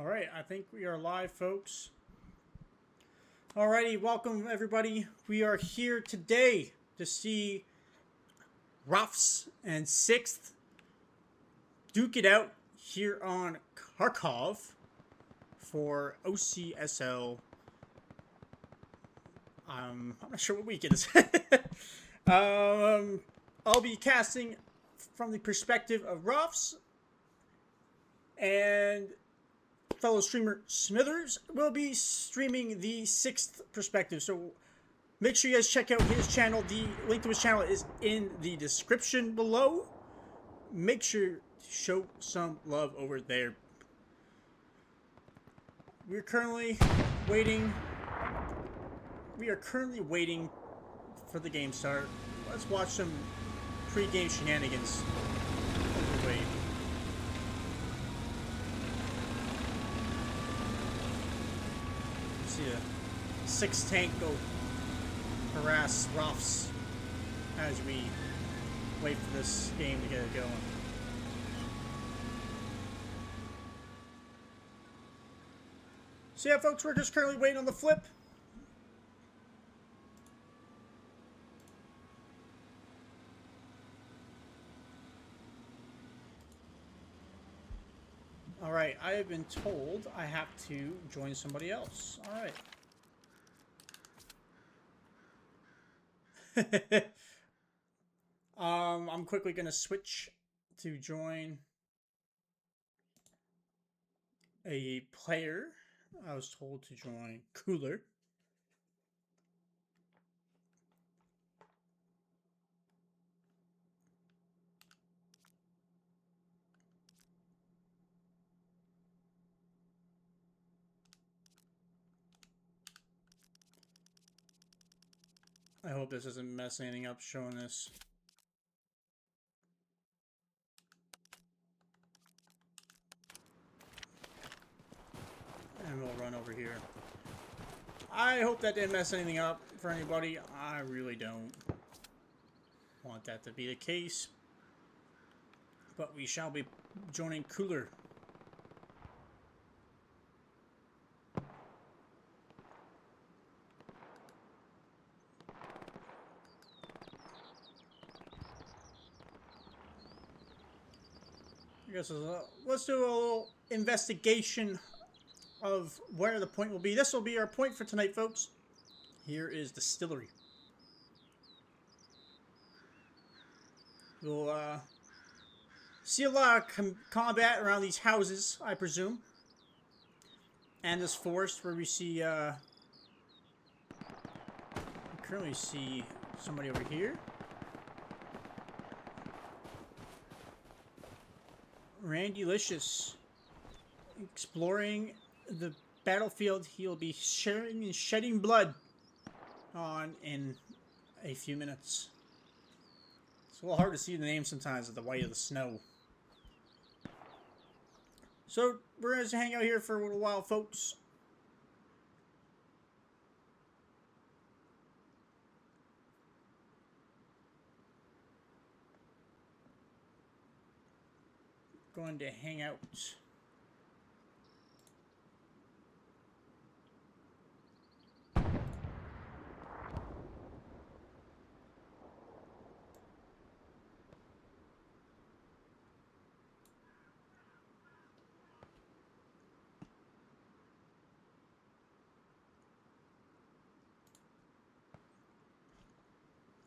All right, I think we are live, folks. Alrighty, welcome everybody. We are here today to see ROFS and 6th duke it out here on Kharkov for OCSL. I'm not sure what week it is. I'll be casting from the perspective of ROFS, and fellow streamer Smithers will be streaming the 6th perspective. So make sure you guys check out his channel. The link to his channel is in the description below. Make sure to show some love over there. We're currently waiting. We are currently waiting for the game start. Let's watch some pre-game shenanigans. Overweight. See a 6 tank go harass ROFS as we wait for this game to get it going. So yeah, folks, we're just currently waiting on the flip. Alright, I have been told I have to join somebody else. Alright. I'm quickly going to switch to join a player. I was told to join Cooler. I hope this doesn't mess anything up showing this. And we'll run over here. I hope that didn't mess anything up for anybody. I really don't want that to be the case. But we shall be joining Cooler. I guess let's do a little investigation of where the point will be. This will be our point for tonight, folks. Here is Distillery. We'll see a lot of combat around these houses, I presume. And this forest where we see, we currently see somebody over here. Randy Licious, exploring the battlefield he'll be sharing and shedding blood on in a few minutes. It's a little hard to see the name sometimes with the white of the snow. So we're going to hang out here for a little while, folks. Going to hang out.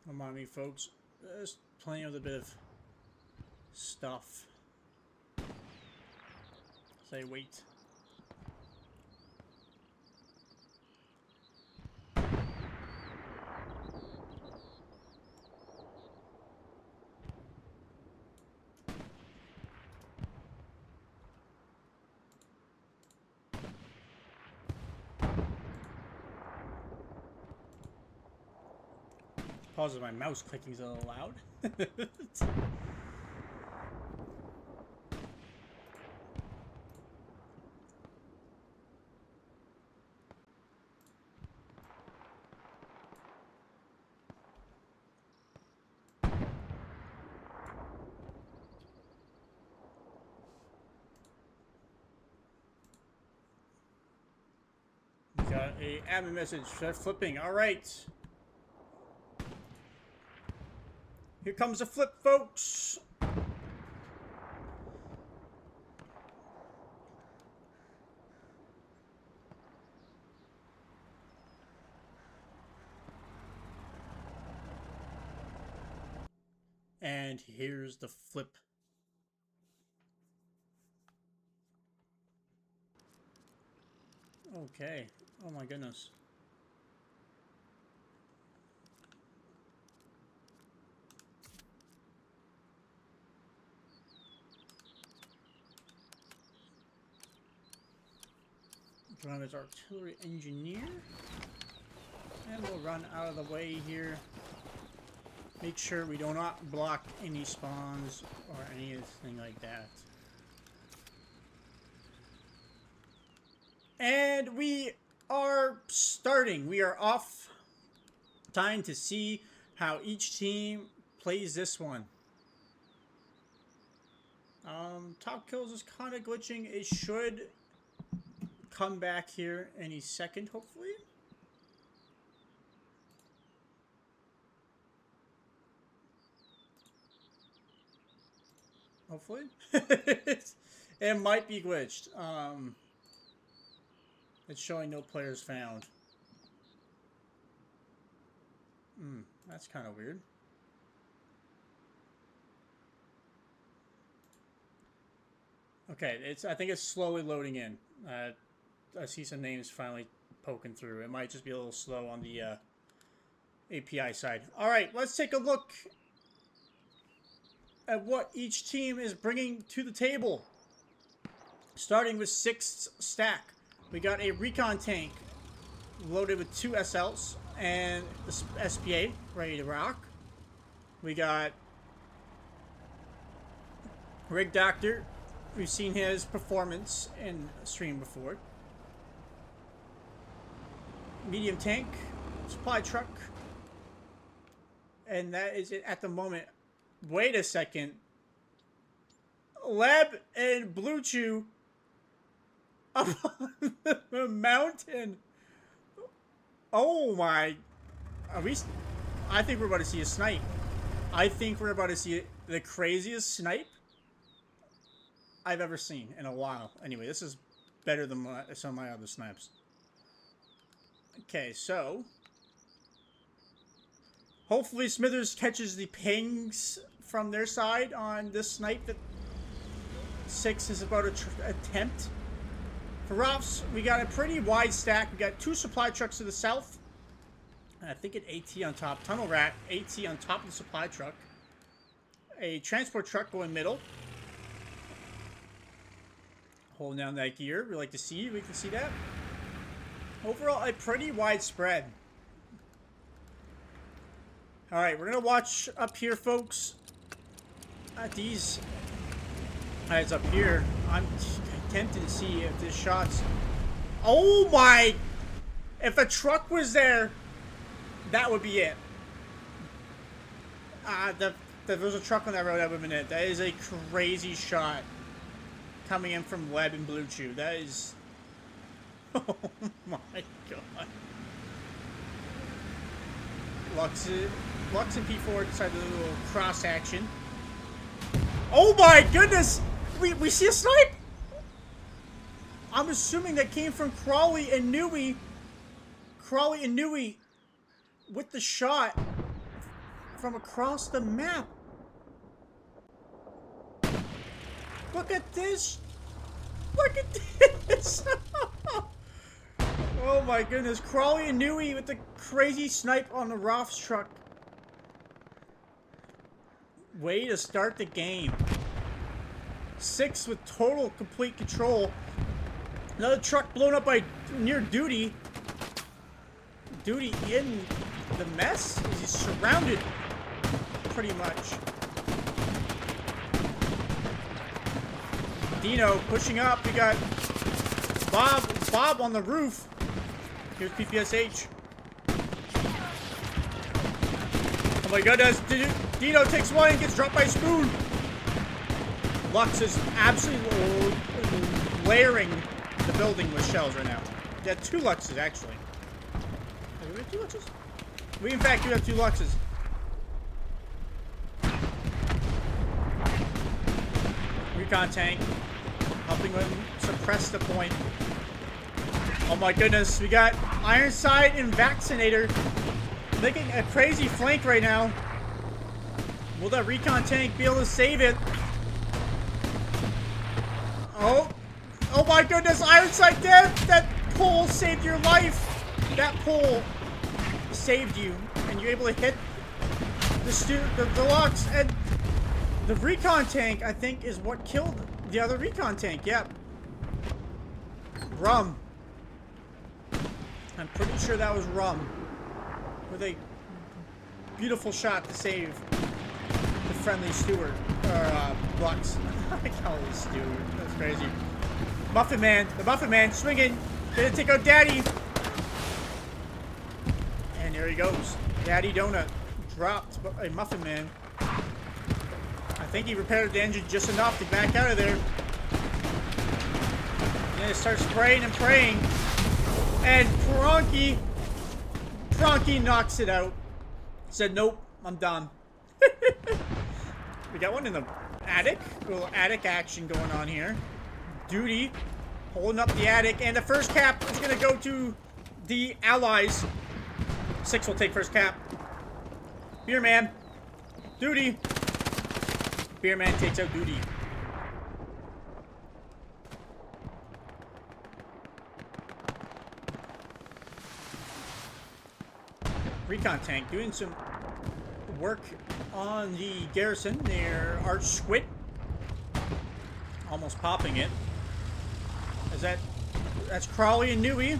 Don't mind me, folks. There's plenty of a bit of stuff. Say wait. Pause, my mouse clicking is a little loud. a admin message. Start flipping. All right. Here comes the flip, folks. And here's the flip. Okay. Oh my goodness. Run as artillery engineer. And we'll run out of the way here. Make sure we do not block any spawns or anything like that. And we are starting. We are off. Time to see how each team plays this one. Top kills is kind of glitching. It should come back here any second, hopefully. Hopefully. It might be glitched. It's showing no players found. That's kind of weird. Okay, I think it's slowly loading in. I see some names finally poking through. It might just be a little slow on the API side. All right, let's take a look at what each team is bringing to the table. Starting with 6th stack. We got a recon tank loaded with 2 SLs and the SPA ready to rock. We got Rig Doctor. We've seen his performance in stream before. Medium tank, supply truck. And that is it at the moment. Wait a second. Leb and Blue Chew up on the mountain. Oh my. I think we're about to see a snipe. I think we're about to see the craziest snipe I've ever seen in a while. Anyway, this is better than some of my other snipes. Okay, so hopefully Smithers catches the pings from their side on this snipe that 6 is about to attempt. For ROFS, we got a pretty wide stack. We got 2 supply trucks to the south. And I think an AT on top. Tunnel Rat, AT on top of the supply truck. A transport truck going middle. Holding down that gear. We like to see. We can see that. Overall, a pretty wide spread. Alright, we're going to watch up here, folks. At these guys up here. I'm tempted to see if this shot's... Oh my! If a truck was there, that would be it. If there was a truck on that road, that would have been it. That is a crazy shot. Coming in from Web and Blue Chew. That is... Oh my god. Lux and P4 decided to do a little cross action. Oh my goodness! We see a snipe! I'm assuming that came from Crawley and Nui. Crawley and Nui with the shot from across the map. Look at this! Look at this! Oh my goodness. Crawley and Nui with the crazy snipe on the ROFS truck. Way to start the game. 6 with total complete control. Another truck blown up by near Duty. Duty in the mess? He's surrounded pretty much. Dino pushing up. We got Bob on the roof. Here's PPSH. Oh my goodness. Dino takes one and gets dropped by Spoon. Lux is absolutely layering the building with shells right now. Yeah, 2 Luxes actually. we have 2 Luxes? We in fact do have 2 Luxes. Recon tank. Helping them suppress the point. Oh my goodness, we got Ironside and Vaccinator making a crazy flank right now. Will that recon tank be able to save it? Oh. Oh my goodness, Ironside dead! That pole saved your life! That pole saved you. And you're able to hit the deluxe. And the recon tank, I think, is what killed the other recon tank. Yep. Rum. I'm pretty sure that was Rum. With a beautiful shot to save the friendly Steward. Or, Lux. I call it Steward. That's crazy. Muffin Man. The Muffin Man swinging. Gonna take out Daddy. And there he goes. Daddy Donut dropped a Muffin Man. I think he repaired the engine just enough to back out of there. And then it starts spraying and praying. And Pronky knocks it out. Said, nope, I'm done. We got one in the attic. A little attic action going on here. Duty holding up the attic. And the first cap is going to go to the Allies. 6 will take first cap. Beer Man. Duty. Beer Man takes out Duty. Recon tank doing some work on the garrison near Arch Squid. Almost popping it. That's Crawley and Newey.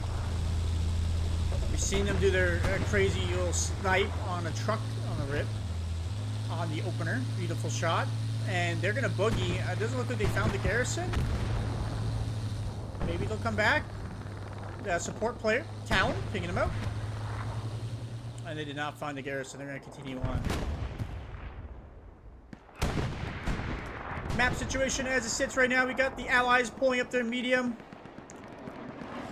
We've seen them do their crazy little snipe on a truck on the rip. On the opener. Beautiful shot. And they're going to boogie. It doesn't look like they found the garrison. Maybe they'll come back. Support player. Talon picking them out. And they did not find the garrison. They're going to continue on. Map situation as it sits right now. We got the Allies pulling up their medium.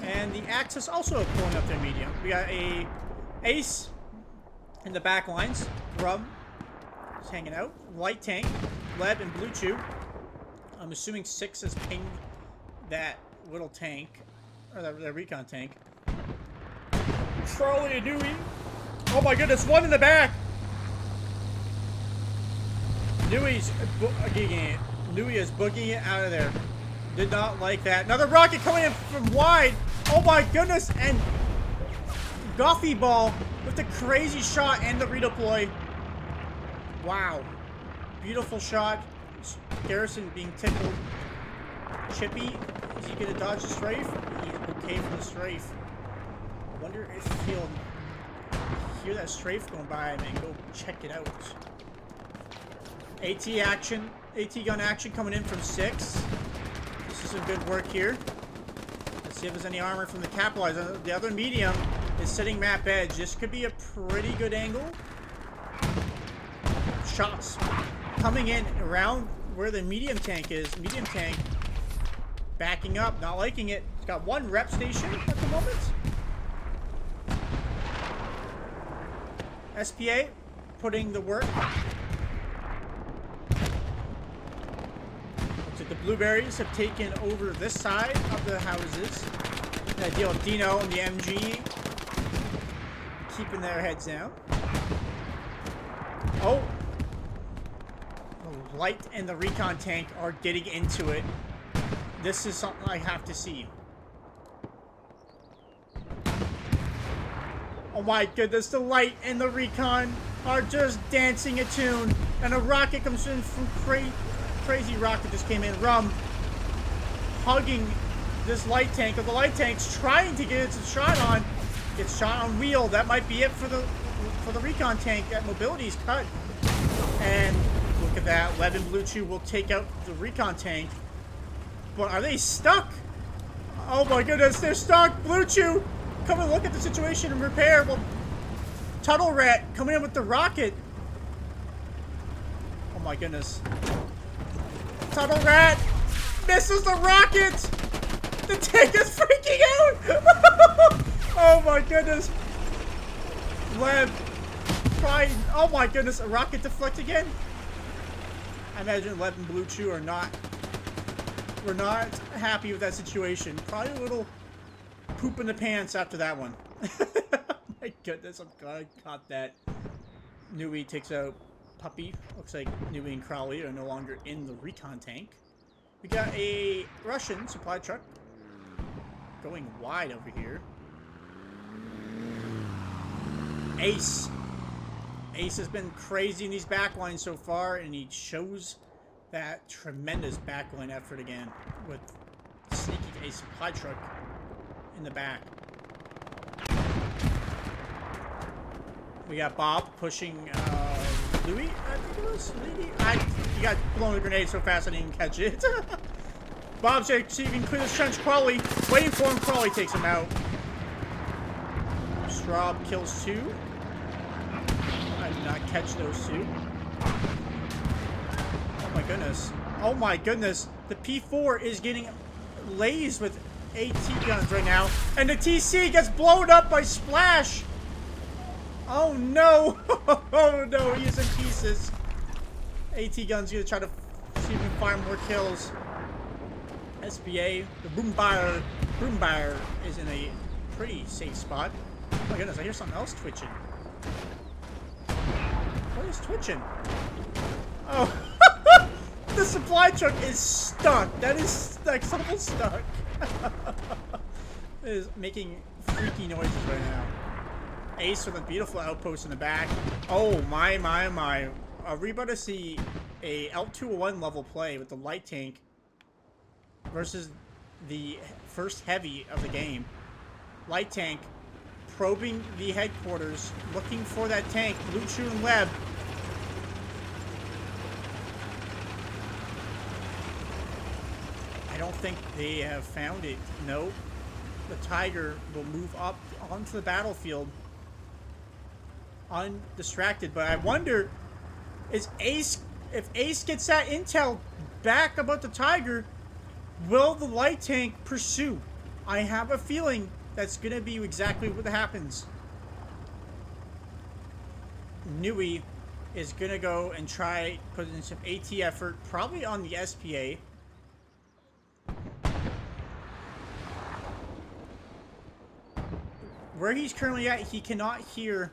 And the Axis also pulling up their medium. We got a Ace in the back lines. Rum is hanging out. Light tank. Leb and Blue Chew. I'm assuming 6 has pinged that little tank. Or that recon tank. Charlie and Dewey. Oh my goodness, one in the back! Newey's boogieing it. Newey is boogieing it out of there. Did not like that. Another rocket coming in from wide. Oh my goodness, and Goffy Ball with the crazy shot and the redeploy. Wow. Beautiful shot. Garrison being tickled. Chippy, is he gonna dodge the strafe? He's okay from the strafe. I wonder if he'll hear that strafe going by and go check it out. AT action, AT gun action coming in from 6. This is some good work here. Let's see if there's any armor from the capitalizer. The other medium is sitting map edge. This could be a pretty good angle. Shots coming in around where the medium tank is. Medium tank backing up, not liking it. It's got 1 rep station at the moment. SPA putting the work. Looks like the Blueberries have taken over this side of the houses. That deal with Dino and the MG keeping their heads down. Oh. The Light and the recon tank are getting into it. This is something I have to see. Oh my goodness, the Light and the recon are just dancing a tune. And a rocket comes in from crazy rocket just came in. Rum hugging this light tank. The light tank's trying to get its shot on. Gets shot on wheel. That might be it for the recon tank. That mobility's cut. And look at that. Lev and Blue Chew will take out the recon tank. But are they stuck? Oh my goodness, they're stuck. Blue Chew, come and look at the situation and repair. Well, Tuttle Rat coming in with the rocket. Oh my goodness. Tuttle Rat misses the rocket. The tank is freaking out. Oh my goodness. Web. Try. Oh my goodness, a rocket deflect again? I imagine Leb and Blue Chew are not. We're not happy with that situation. Probably a little poop in the pants after that one. My goodness, I'm glad I caught that. Nui takes out Puppy. Looks like Nui and Crowley are no longer in the recon tank. We got a Russian supply truck going wide over here. Ace. Ace has been crazy in these backlines so far, and he shows that tremendous backline effort again with sneaking a supply truck in the back. We got Bob pushing Louis, I think it was. He got blown with a grenade so fast I didn't even catch it. Bob's there, see if he can clear this trench. Crawley, waiting for him. Crawley takes him out. Straub kills 2. I did not catch those 2. Oh my goodness. Oh my goodness. The P4 is getting lased with AT guns right now. And the TC gets blown up by Splash. Oh no. Oh no, he's in pieces. AT gun's gonna try to see if he can find more kills. SBA, the Boombar is in a pretty safe spot. Oh my goodness, I hear something else twitching. What is twitching? Oh, the supply truck is stuck. That is like something stuck. It is making freaky noises right now. Ace with a beautiful outpost in the back. Oh my. Are we about to see a L201 level play with the light tank versus the first heavy of the game? Light tank probing the headquarters, looking for that tank. Blue Chew and Leb. I don't think they have found it. No. The Tiger will move up onto the battlefield undistracted, but I wonder, is Ace, if Ace gets that intel back about the Tiger, will the light tank pursue? I have a feeling that's gonna be exactly what happens. Nui is gonna go and try put in some AT effort, probably on the SPA. Where he's currently at, he cannot hear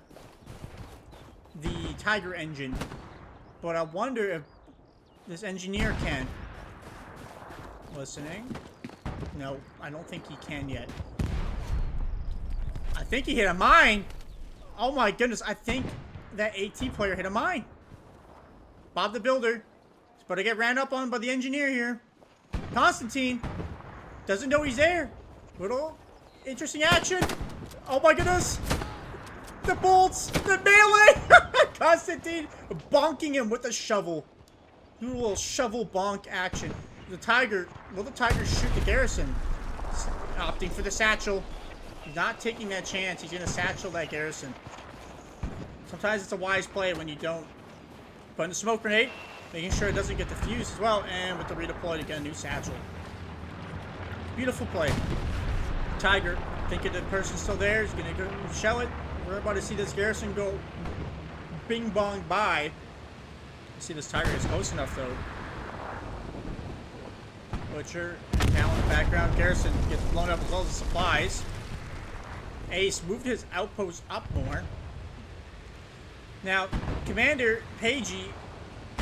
the Tiger engine, but I wonder if this engineer can. Listening? No, I don't think he can yet. I think he hit a mine. Oh my goodness, I think that AT player hit a mine. Bob the Builder is about to get ran up on by the engineer here. Constantine doesn't know he's there. Little interesting action. Oh my goodness. The bolts, the melee. Constantine bonking him with a shovel. Do a little shovel bonk action. The Tiger, will the Tiger shoot the Garrison? Opting for the satchel. Not taking that chance. He's going to satchel that Garrison. Sometimes it's a wise play when you don't. Put in the smoke grenade, making sure it doesn't get defused as well. And with the redeploy, you get a new satchel. Beautiful play. Tiger, thinking the person's still there, he's going to go shell it. We're about to see this Garrison go bing bong by. See, this Tiger is close enough though. Butcher and Talon in the background. Garrison gets blown up as well as the supplies. Ace moved his outpost up more. Now, Commander Pagey,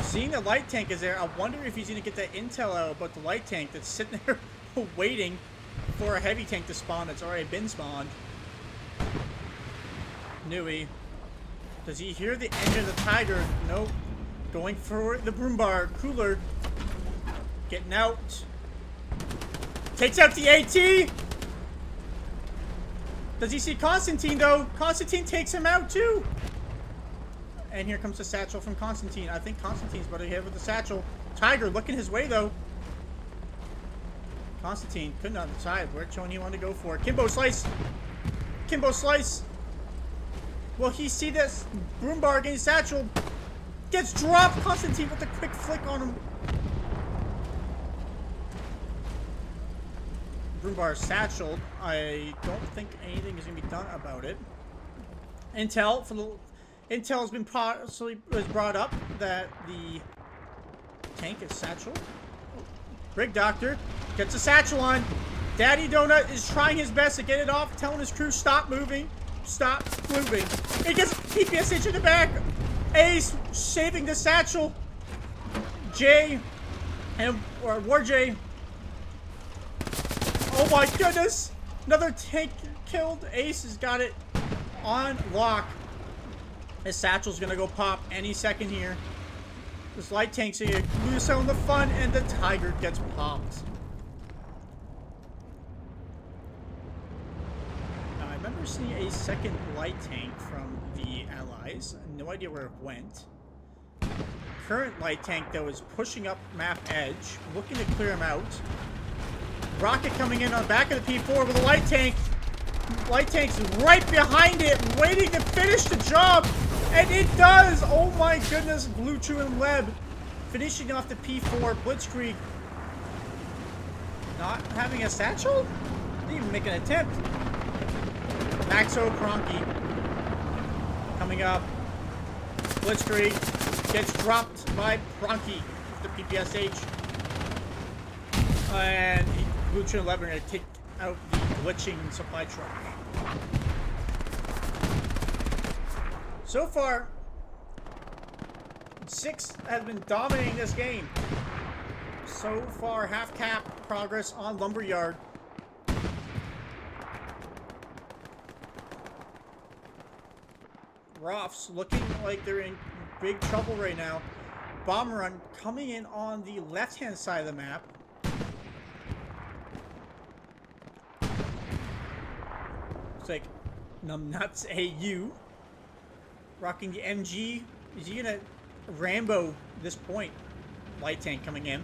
seeing the light tank is there, I wonder if he's going to get that intel out about the light tank that's sitting there waiting for a heavy tank to spawn that's already been spawned. Nui. Does he hear the engine of the Tiger? Nope. Going for the Broombar. Cooler. Getting out. Takes out the AT. Does he see Constantine though? Constantine takes him out too. And here comes the satchel from Constantine. I think Constantine's about to hit with the satchel. Tiger looking his way though. Constantine couldn't decide which one he wanted to go for. Kimbo Slice. Kimbo Slice. Will he see this Broombar getting satchel? Gets dropped. Constantine with a quick flick on him. Broombar satchel. I don't think anything is going to be done about it. Intel has been possibly brought up that the tank is satchel. Rig Doctor gets a satchel on. Daddy Donut is trying his best to get it off, telling his crew stop moving. Stop moving. He gets PPSH in the back. Ace saving the satchel. Jay or War Jay. Oh my goodness! Another tank killed. Ace has got it on lock. His satchel's gonna go pop any second here. This light tank's gonna lose out on the fun, and the Tiger gets popped. Now, I remember seeing a second light tank from the Allies. No idea where it went. Current light tank, though, is pushing up map edge, looking to clear him out. Rocket coming in on the back of the P4 with a light tank. Light tank's right behind it, waiting to finish the job. And it does! Oh my goodness, Bluetooth and Leb finishing off the P4 Blitzkrieg. Not having a satchel? Didn't even make an attempt. Maxo Cronky coming up. Blitzkrieg gets dropped by Cronky with the PPSH. And Bluetooth and Leb are going to take out the glitching supply truck. So far, 6 has been dominating this game. So far, half cap progress on Lumberyard. ROFS looking like they're in big trouble right now. Bomb run coming in on the left-hand side of the map. It's like Numbnuts AU. Rocking the MG. Is he gonna Rambo this point? Light tank coming in.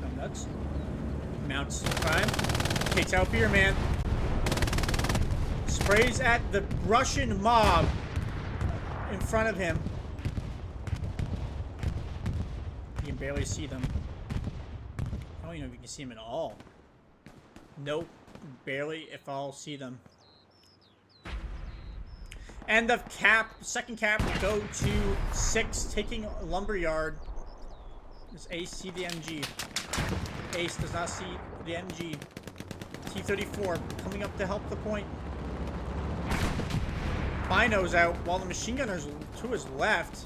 Numbnuts. Mounts prime. Takes out Beer Man. Sprays at the Russian mob in front of him. You can barely see them. I don't even know if you can see them at all. Nope. Barely, if I'll see them. And the second cap will go to 6, taking Lumberyard. Does Ace see the MG? Ace does not see the MG. T-34 coming up to help the point. Bino's out while the machine gunner's to his left.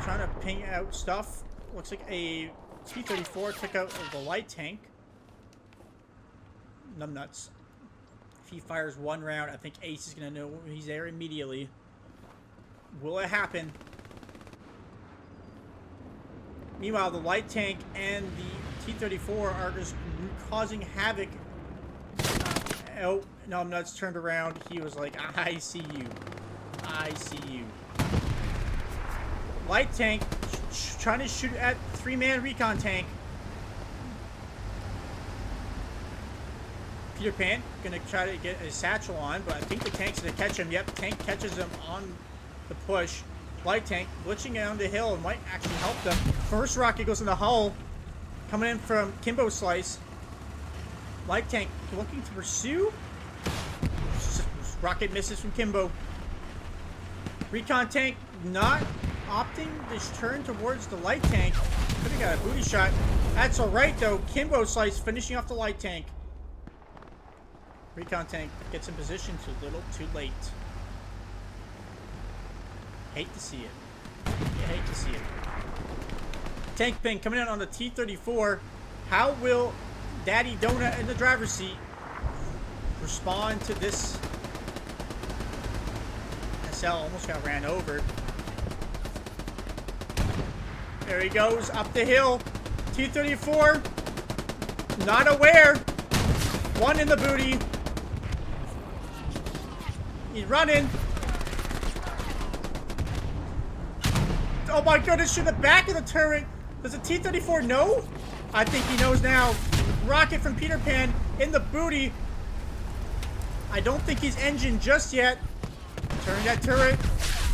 Trying to ping out stuff. Looks like a T-34 took out the light tank. Numbnuts. If he fires one round, I think Ace is going to know he's there immediately. Will it happen? Meanwhile, the light tank and the T-34 are just causing havoc. Oh, Numbnuts turned around. He was like, I see you. I see you. Light tank trying to shoot at 3-man recon tank. Peter Pan gonna try to get a satchel on, but I think the tank's gonna catch him. Yep, the tank catches him on the push. Light tank glitching down the hill and might actually help them. First rocket goes in the hull, coming in from Kimbo Slice. Light tank looking to pursue. Rocket misses from Kimbo. Recon tank not opting to turn towards the light tank. Could have got a booty shot. That's alright though. Kimbo Slice finishing off the light tank. Recon tank gets in position too little, too late. Hate to see it. You hate to see it. Tank ping coming in on the T-34. How will Daddy Donut in the driver's seat respond to this? SL almost got ran over. There he goes, up the hill. T-34, not aware. One in the booty. He's running. Oh my goodness, shoot the back of the turret. Does the T-34 know? I think he knows now. Rocket from Peter Pan in the booty. I don't think he's engined just yet. Turning that turret.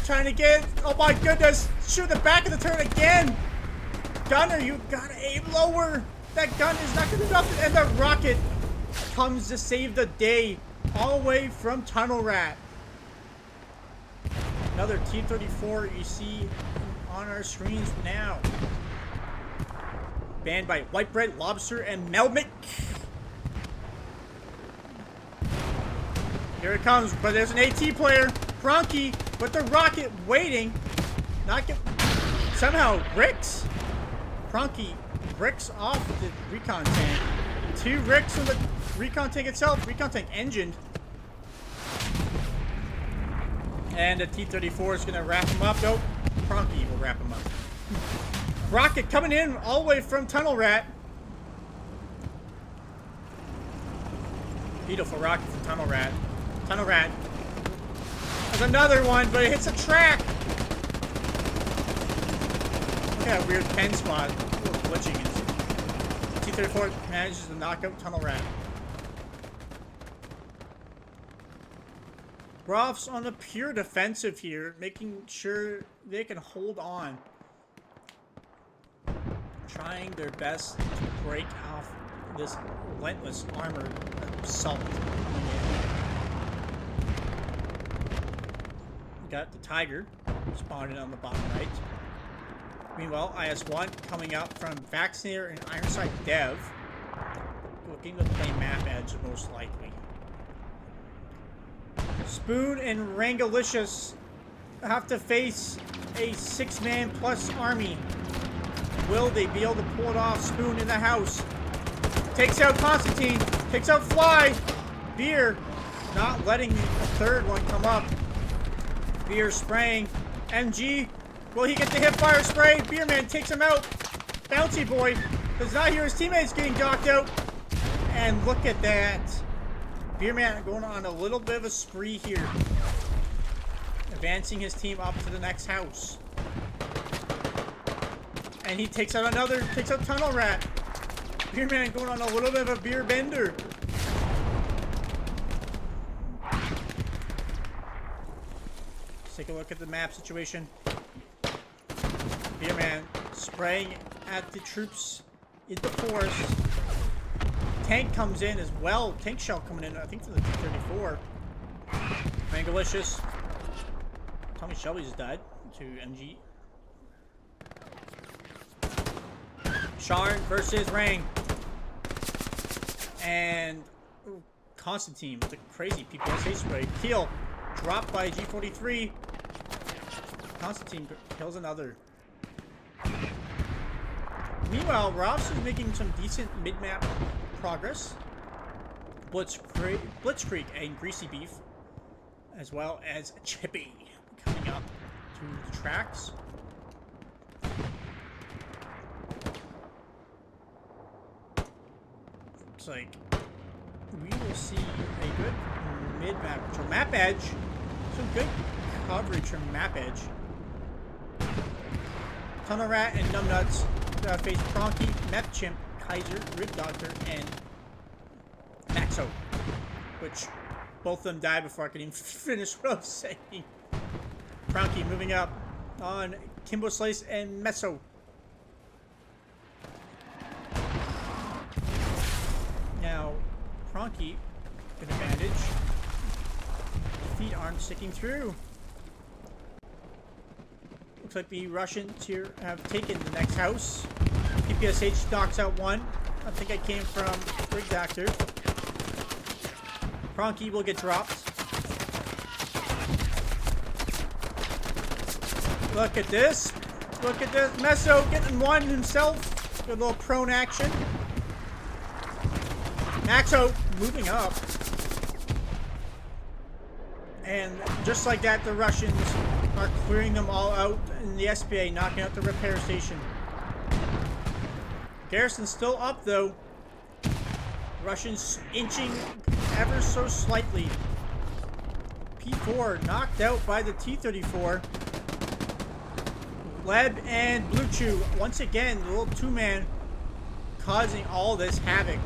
Trying to get it. Oh my goodness. Shoot the back of the turret again. Gunner, you gotta aim lower. That gun is not gonna do nothing. And the rocket comes to save the day all the way from Tunnel Rat. Another T-34 you see on our screens now. Banned by White Bread, Lobster, and Melmick. Here it comes, but there's an AT player. Cronky with the rocket waiting. Somehow Ricks. Cronky Ricks off the recon tank. 2 Ricks on the recon tank itself. Recon tank engined. And the T-34 is going to wrap him up. Nope. Cronky will wrap him up. Rocket coming in all the way from Tunnel Rat. Beautiful rocket from Tunnel Rat. Tunnel Rat. There's another one, but it hits a track. Look at that weird pen spot. A little glitching. T-34 manages to knock out Tunnel Rat. ROFS on the pure defensive here, making sure they can hold on. Trying their best to break off this relentless armored assault coming in. We got the Tiger spawning on the bottom right. Meanwhile, IS-1 coming up from Vaccinator and Ironside Dev. Looking to play map edge most likely. Spoon and Rangalicious have to face a 6-man plus army. Will they be able to pull it off? Spoon in the house. Takes out Constantine. Takes out Fly. Beer not letting the third one come up. Beer spraying. MG. Will he get the hip fire spray? Beerman takes him out. Bouncy Boy does not hear his teammates getting docked out. And look at that. Beerman going on a little bit of a spree here. Advancing his team up to the next house. And he takes out Tunnel Rat. Beerman going on a little bit of a beer bender. Let's take a look at the map situation. Beerman spraying at the troops in the forest. Tank comes in as well. Tank shell coming in, I think, for the T-34. Mangalicious. Tommy Shelby just died to MG. Sharn versus Rang. And Constantine with the crazy PPSA spray. Kill. Dropped by G43. Constantine kills another. Meanwhile, ROFS is making some decent mid-map progress. Blitzkrieg and Greasy Beef, as well as Chippy coming up to the tracks. Looks like we will see a good mid-map control. Map edge. Some good coverage from map edge. Tunnel Rat and Numbnuts face Pronky, Meth Chimp, Kaiser, Rib Doctor, and Maxo. Which both of them died before I could even finish what I was saying. Pronky moving up on Kimbo Slice and Meso. Now, Pronky, good advantage. Feet aren't sticking through. Looks like the Russians here have taken the next house. PPSH knocks out one. I think I came from Rig Doctor. Pronky will get dropped. Look at this. Look at this. Meso getting one himself. Good little prone action. Maxo moving up. And just like that, the Russians are clearing them all out in the SPA, knocking out the repair station. Garrison's still up, though. Russians inching ever so slightly. P4 knocked out by the T-34. Leb and Blue Chew, once again, the little two-man causing all this havoc.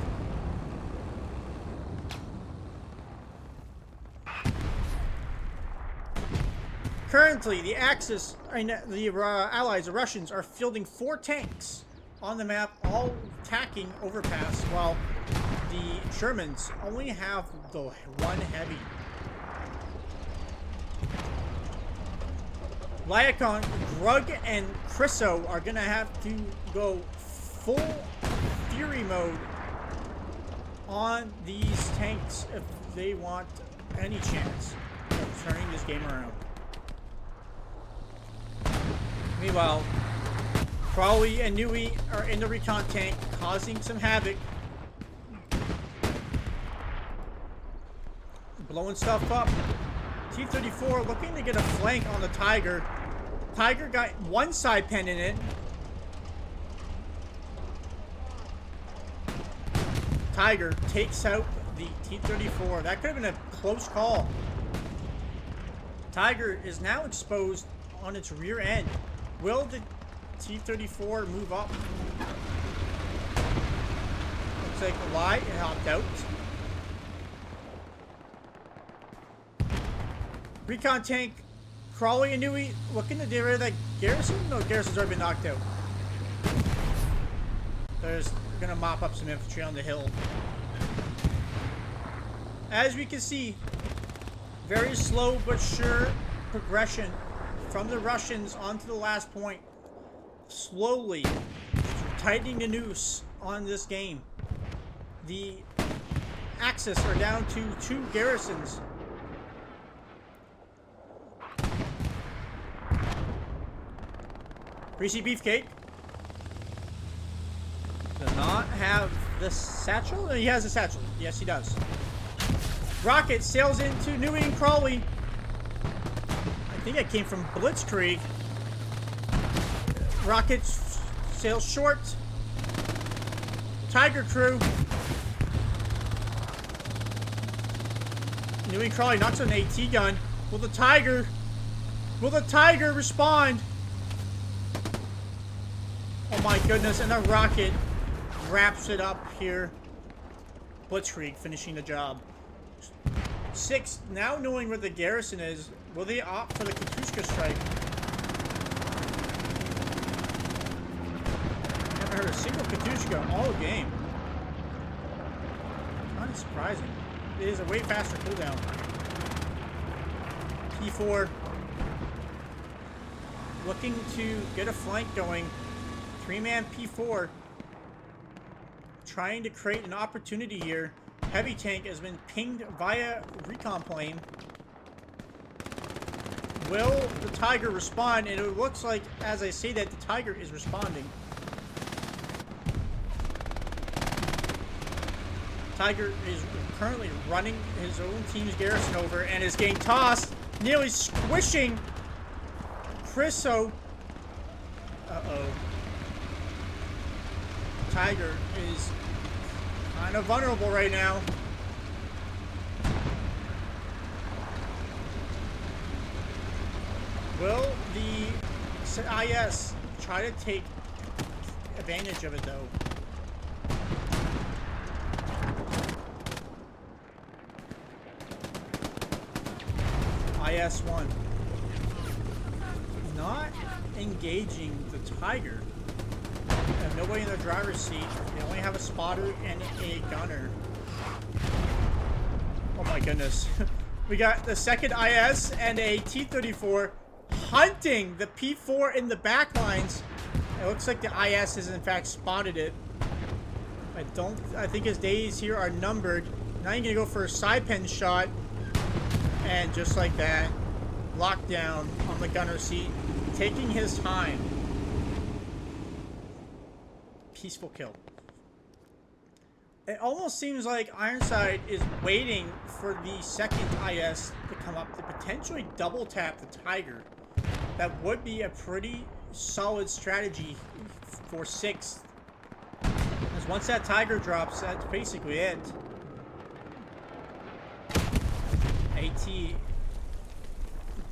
Currently, the Axis, the Allies, the Russians, are fielding 4 tanks on the map, all attacking Overpass, while the Germans only have the one heavy. Lyacon, Grug, and Chriso are gonna have to go full fury mode on these tanks if they want any chance of turning this game around. Meanwhile, Crawley and Nui are in the recon tank, causing some havoc. Blowing stuff up. T-34 looking to get a flank on the Tiger. Tiger got one side pen in it. Tiger takes out the T-34. That could have been a close call. Tiger is now exposed on its rear end. Will the T-34 move up? Looks like a lie. It hopped out. Recon tank, Crawley and Nui looking to get rid of that Garrison. No, Garrison's already been knocked out. They're gonna mop up some infantry on the hill. As we can see, very slow but sure progression from the Russians onto the last point. Slowly tightening the noose on this game. The Axis are down to 2 garrisons. Greasy Beefcake does not have the satchel. No, he has a satchel. Yes, he does. Rocket sails into Nui and Crawley. I think it came from Blitzkrieg. Rocket sails short. Tiger crew. Nui and Crawley knocks an AT gun. Will the Tiger respond? Oh my goodness, and the Rocket wraps it up here. Blitzkrieg finishing the job. 6, now knowing where the garrison is, will they opt for the Katushka strike? Haven't heard a single Katushka all game. Kind of surprising. It is a way faster cooldown. P4 looking to get a flank going. 3-man P4 trying to create an opportunity here. Heavy tank has been pinged via recon plane. Will the Tiger respond? And it looks like, as I say that, the Tiger is responding. Tiger is currently running his own team's garrison over and is getting tossed, nearly squishing Chriso. Uh-oh. Tiger is kind of vulnerable right now. Will the IS try to take advantage of it though? IS-1 not engaging the Tiger. They have nobody in the driver's seat. They only have a spotter and a gunner. Oh my goodness. We got the second IS and a T-34 hunting the P4 in the back lines. It looks like the IS has in fact spotted it. I think his days here are numbered. Now he's gonna go for a side pen shot. And just like that, locked down on the gunner seat, taking his time. Peaceful kill. It almost seems like Ironside is waiting for the second IS to come up to potentially double tap the Tiger. That would be a pretty solid strategy for 6th. Because once that Tiger drops, that's basically it. AT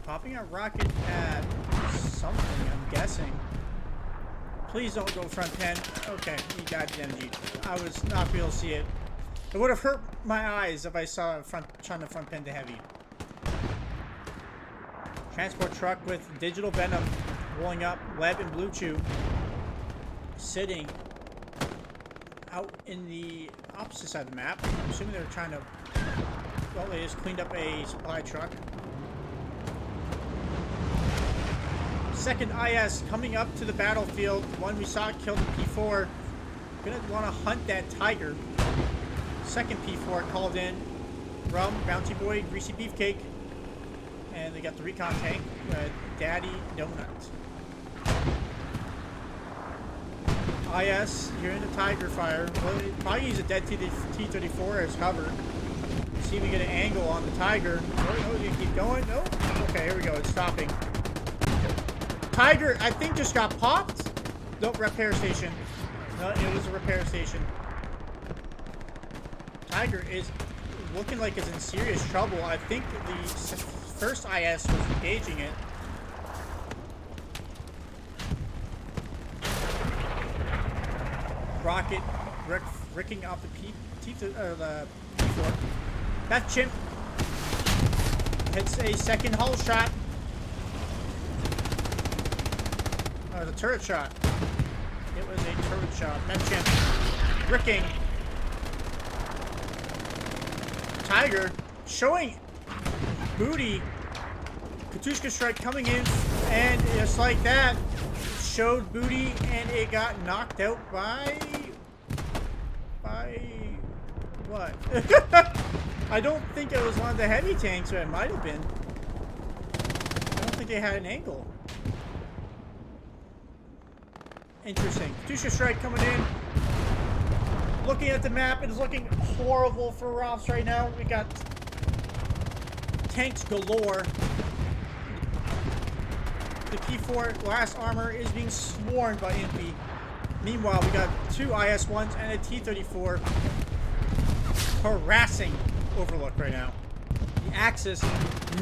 popping a rocket at something, I'm guessing. Please don't go front pen. Okay, he got the MG. I was not able to see it. It would have hurt my eyes if I saw a trying to front pen to heavy. Transport truck with digital venom rolling up. Web and Blue Chew sitting out in the opposite side of the map. I'm assuming they're trying to... Well, they just cleaned up a supply truck. Second IS coming up to the battlefield. One we saw killed the P4. Gonna want to hunt that Tiger. Second P4 called in. Rum, Bounty Boy, Greasy Beefcake. And they got the recon tank. Daddy Donut. IS, you're in the Tiger fire. Well, probably use a dead T-34 as cover. See if we get an angle on the Tiger. Oh, no, you keep going. No. Okay, here we go. It's stopping. Tiger, I think, just got popped. Nope, repair station. No, it was a repair station. Tiger is looking like it's in serious trouble. I think the first IS was engaging it. Rocket ricking off the P4. That chimp hits a second hull shot. The turret shot. It was a turret shot. That chimp ricking. Tiger showing booty. Katushka strike coming in, and just like that, showed booty, and it got knocked out by what? I don't think it was one of the heavy tanks, or it might have been. I don't think they had an angle. Interesting. Katushka strike coming in. Looking at the map, it is looking horrible for ROFS right now. We got tanks galore. The P4 glass armor is being swarmed by Impy. Meanwhile, we got two IS-1s and a T-34 harassing Overlook right now. The Axis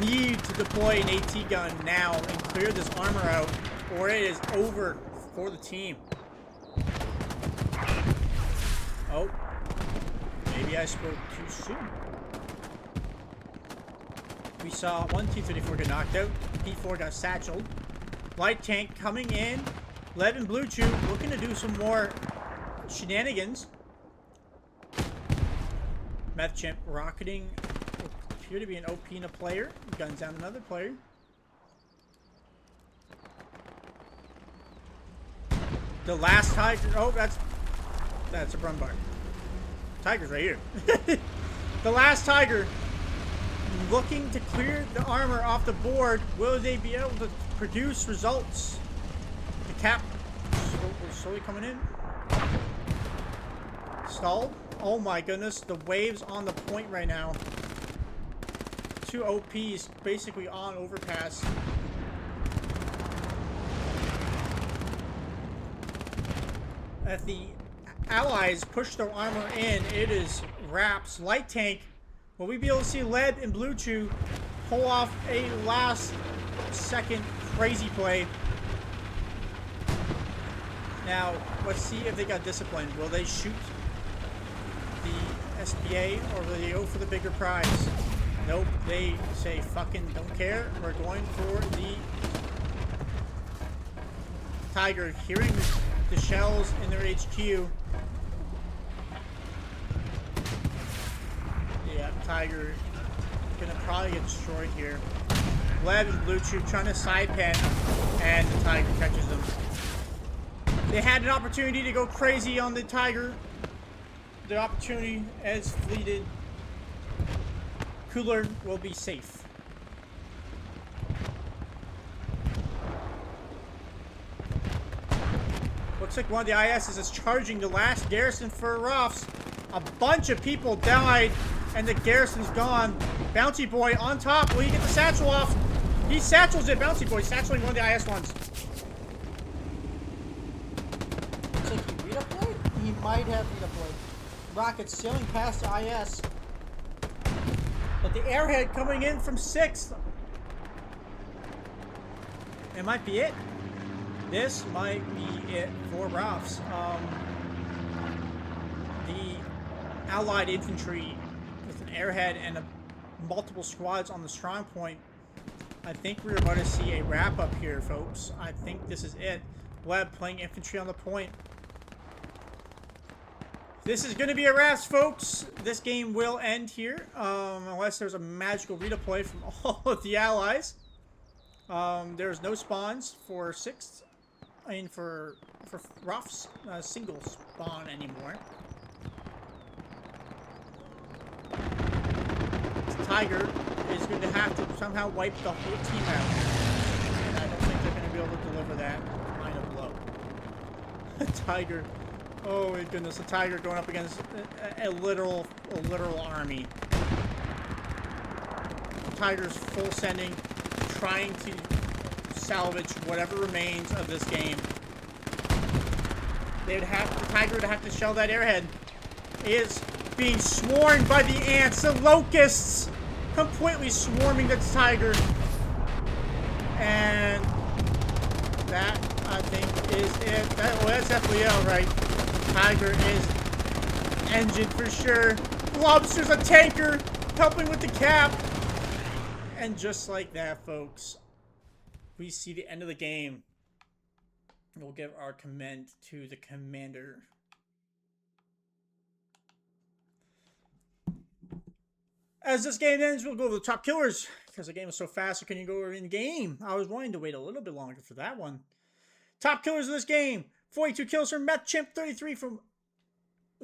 need to deploy an AT gun now and clear this armor out, or it is over for the team. Oh, maybe I spoke too soon. We saw one T-34 get knocked out. P4 got satcheled. Light tank coming in. Lev and Blue Chew looking to do some more shenanigans. Meth Chimp rocketing. Appear to be an OP in a player. Guns down another player. The last Tiger. Oh, that's a Brumbar. Tiger's right here. The last Tiger looking to clear the armor off the board. Will they be able to produce results? The cap slowly coming in. Stalled. Oh my goodness, the waves on the point right now. Two OPs basically on overpass. As the Allies push their armor in, it is wraps. Light tank. Will we be able to see Lead and Blue Chew pull off a last second crazy play? Now, let's see if they got disciplined. Will they shoot the SPA or will they go for the bigger prize? Nope, they say fucking don't care. We're going for the Tiger, hearing the shells in their HQ. Yeah, Tiger gonna probably get destroyed here. Lev and Blue Chew trying to side pen, and the Tiger catches them. They had an opportunity to go crazy on the Tiger. The opportunity has fleeted. Cooler will be safe. Looks like one of the ISs is charging the last garrison for ROFS. A bunch of people died, and the garrison's gone. Bounty Boy on top. Will he get the satchel off? He satchels it. Bounty Boy satcheling one of the IS ones. Looks like he redeployed? He might have redeployed. Rockets sailing past the IS. But the airhead coming in from 6th. It might be it. This might be it for ROFS. The Allied infantry with an airhead and multiple squads on the strong point. I think we're about to see a wrap up here, folks. I think this is it. Webb playing infantry on the point. This is going to be a ROFS, folks. This game will end here, unless there's a magical redeploy from all of the allies. There's no spawns for 6th. I mean, for ROFS, single spawn anymore. Tiger is going to have to somehow wipe the whole team out. And I don't think they're going to be able to deliver that line of blow. Tiger. Oh my goodness, the Tiger going up against a literal army. Tiger's full sending, trying to salvage whatever remains of this game. The Tiger would have to shell that airhead. It is being swarmed by the ants, the locusts, completely swarming the Tiger. And that, I think, is it. That's definitely it, right? Tiger is engine for sure. Lobster's a tanker, helping with the cap. And just like that, folks, we see the end of the game. We'll give our commend to the commander. As this game ends, we'll go over the top killers. Because the game is so fast, so can you go over in game? I was wanting to wait a little bit longer for that one. Top killers of this game. 42 kills from Meth Chimp, 33 from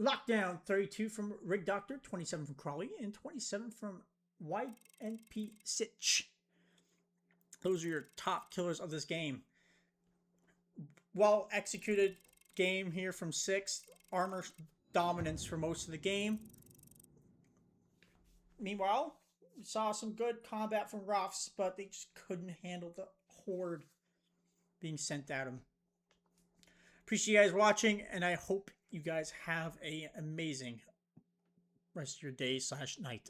Lockdown, 32 from Rig Doctor, 27 from Crawley, and 27 from YNP Sitch. Those are your top killers of this game. Well executed game here from 6th. Armor dominance for most of the game. Meanwhile, we saw some good combat from ROFS, but they just couldn't handle the horde being sent at them. Appreciate you guys watching, and I hope you guys have an amazing rest of your day / night.